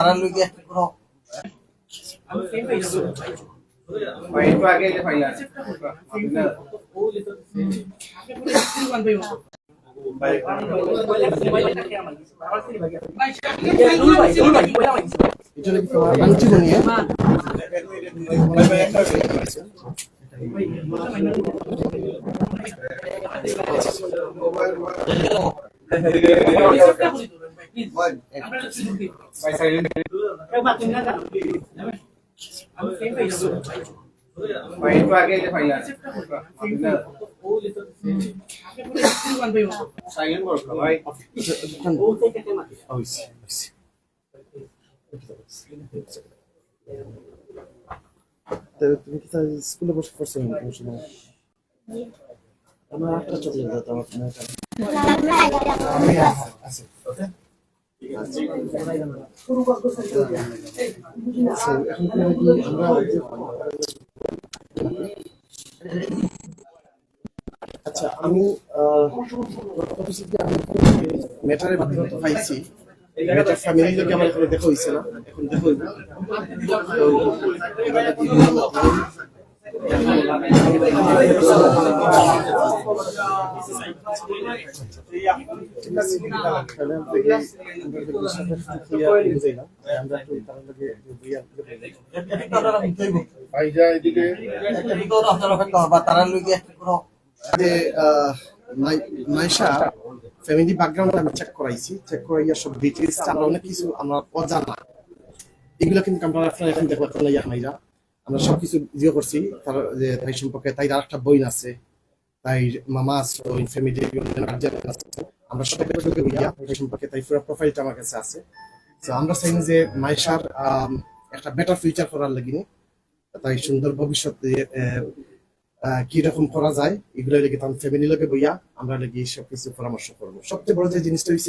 তারা লইগে কোনো ভাই একটু আগে যে ভাই আছে এটা কি তোমার আংটি বানিয়ে ভাই সাইলেন্ট ভাই একটু আগে যে ভাই আছে সাইলেন্ট করো ভাই তুমি কি স্কুলে বসে পড়ছো কোনো সময় আমার একটা চকলেট দাও তো আমি আছে ওকে আচ্ছা আমি মেটারের মাধ্যমে পাইছি মেটার ফ্যামিলি লোকে আমার এখানে দেখা হয়েছে না এখন দেখা হইব তারা লইগে কোনো মাইশা ফ্যামিলি ব্যাকগ্রাউন্ড আমি চেক করাইয়া সব ডিটেইলস আমরা অনেক কিছু আমরা অজানা এগুলো কিন্তু আমরা এখন দেখবো মাইরা আমরা সবকিছু জিও করছি তার যে তাই সম্পর্কে তাই আর একটা বই আছে তাই মামা আছে ওই ফ্যামিলি আমরা সবাই তাই সম্পর্কে তাই পুরো প্রোফাইলটা আমার কাছে আছে তো আমরা চাই যে মাইশার একটা বেটার ফিউচার করার লাগিনি তাই সুন্দর ভবিষ্যতে কিরকম করা যায় এগুলো লেগে তার ফ্যামিলি লোকে বইয়া আমরা লেগে সবকিছু পরামর্শ করবো সবচেয়ে বড় যে জিনিসটা হচ্ছে